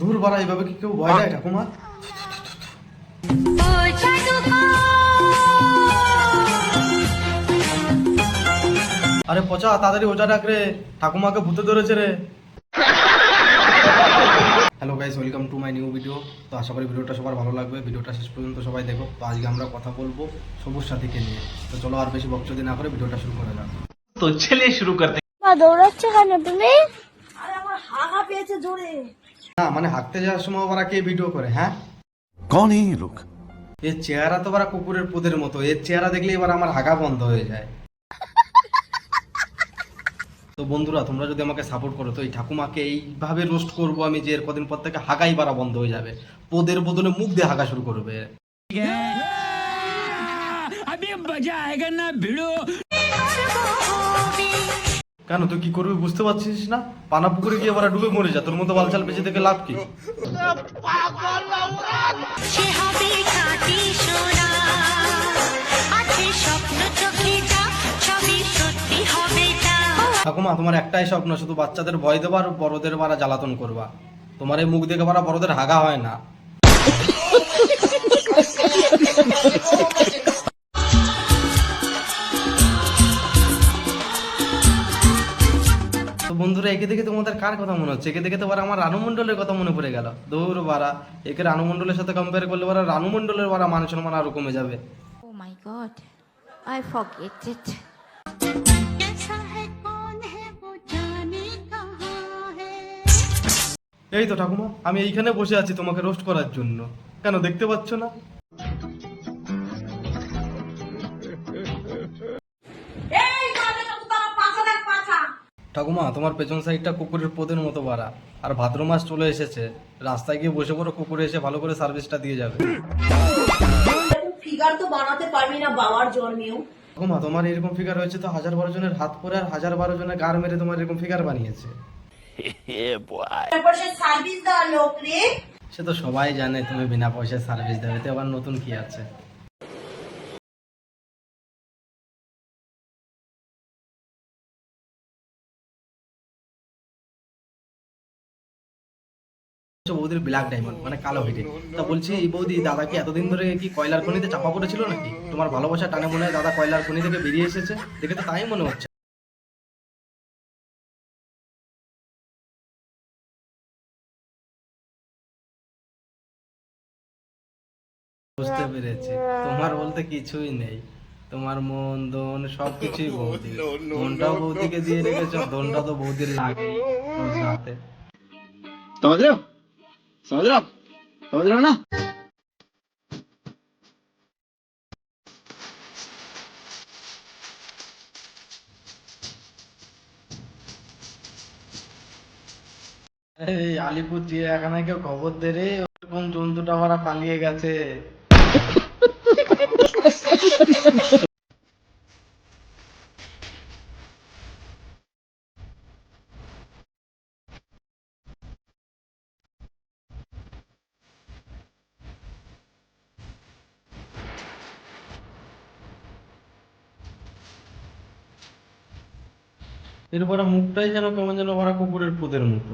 দূর বাড়া, এইভাবে কি কেউ ভয় দেয় ঠাকুমা? আরে পচা, তাড়াতাড়ি ওজা ডাক রে, ঠাকুমাকে ভূতে ধরেছে রে। Hello guys, welcome to my new video. তো আশা করি ভিডিওটা সবার ভালো লাগবে, ভিডিওটা শেষ পর্যন্ত সবাই দেখো। তো আজকে আমরা কথা বলবো সবুজ সাথীকে নিয়ে। তো চলো আর বেশি বকচোদি না করে ভিডিওটা শুরু করা যাক। তো চলিয়ে শুরু করতে। দৌড়াচ্ছ কেন তুমি? আরে আমার হাগা পেয়েছে জোরে। না মানে হাঁটতে যাওয়ার সময় ওরা কে ভিডিও করে? হ্যাঁ, कौन है ये लोग? এর চেহারা তো ওরা কুকুরের পোদের মতো, এর চেহারা দেখলে এবার আমার হাগা বন্ধ হয়ে যায়। তো বন্ধুরা, তোমরা যদি আমাকে সাপোর্ট করো তো এই ঠাকুমাকে এইভাবে রোস্ট করবো আমি যে এর কদিন পর থেকে হাগাই বাড়া বন্ধ হয়ে যাবে, পোদের বদলে মুখ দিয়ে হাগা শুরু করবে। কেন তুই কি করবি বুঝতে পারছিস না? পানা পুকুরে গিয়ে ওরা ডুবে মরে যা, তোর মতো বালচাল বেঁচে থেকে লাভ কি? ঠাকুমা, তোমার একটাই স্বপ্ন, শুধু বাচ্চাদের ভয় দেবা আর বড়দের বারা জ্বালাতন করবা। তোমার এই মুখ দেখে বারা বড়দের হাগা হয় না। তো বন্ধুরা, একে দেখে তোমাদের কার কথা মনে হচ্ছে? একে দেখে তো বারা আমার রানু মণ্ডলের কথা মনে পড়ে গেল। দৌড় বারা, একে রানু মণ্ডলের সাথে কম্পেয়ার করলে বারা রানু মণ্ডলের বারা মান সম্মান আরো কমে যাবে। Oh my god, I forget it. এই তো ঠাকুমা, আমি এইখানে বসে আছি তোমাকে রোস্ট করার জন্য, কেন দেখতে পাচ্ছ না? ঠাকুমা, তোমার পেছন সাইডটা কুকুরের পোদের মতো বাড়া, আর ভাদ্র মাস চলে এসেছে, রাস্তায় গিয়ে বসে পড়ো, কুকুরে এসে ভালো করে সার্ভিসটা দিয়ে যাবে। ফিগার তো বানাতে পারবি না বাবার জন্মেও। ঠাকুমা, তোমার এরকম ফিগার হয়েছে তো 1012 জনের হাত পরে আর 1012 জনের গার মেরে তোমার এরকম ফিগার বানিয়েছে। তারপর সে সার্ভিস দেওয়া লোক রে। সে তো সবাই জানে তুমি বিনা পয়সায় সার্ভিস দেবে, তো আবার নতুন কি আছে? বৌদির ব্ল্যাক ডায়মন্ড মানে কালো হিটে। তা বলছি, এই বৌদি দাদা কি এতদিন ধরে কি কয়লার খনিতে চাপা পড়েছিল নাকি? তোমার ভালোবাসা টানে মনে হয় দাদা কয়লার খনি থেকে বেরিয়ে এসেছে, দেখে তো তাই মনে হচ্ছে। বুঝতে পেরেছি, তোমার বলতে কিছুই নেই, তোমার মন দন সবকিছুই বৌদি। মনটাও বৌদিকে দিয়ে রেখেছো, দনটা তো বৌদির লাগে হাতে। समझ रहे हो समझ रहे हो समझ रहे हो ना? এই আলিপুর চিড়িয়াখানায় কেউ খবর দে রে, ওরকম জন্তুটা ওরা পালিয়ে গেছে। এরপরে মুখটাই যেন কেমন যেন ওরা কুকুরের পোদের মতো,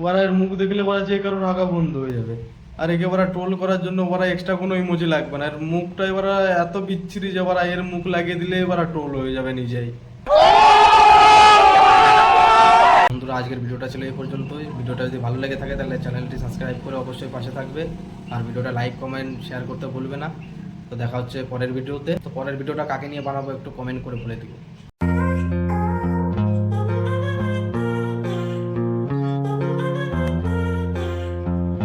ওরা এর মুখ দেখলে ওরা যে কারোর আগা বন্ধ হয়ে যাবে। আর একে ওরা ট্রোল করার জন্য ওরা এক্সট্রা কোনো ইমোজি লাগবে না, এর মুখটাই ওরা এত বিচ্ছিরি যে ওরা এর মুখ লাগিয়ে দিলে ওরা ট্রোল হয়ে যাবে নিজেই। বন্ধুরা, আজকের ভিডিওটা ছিল এই পর্যন্তই। ভিডিওটা যদি ভালো লেগে থাকে তাহলে চ্যানেলটি সাবস্ক্রাইব করে অবশ্যই পাশে থাকবে, আর ভিডিওটা লাইক কমেন্ট শেয়ার করতে ভুলবে না। তো দেখা হচ্ছে পরের ভিডিওতে। তো পরের ভিডিওটা কাকে নিয়ে বানাবো একটু কমেন্ট করে বলে দিও।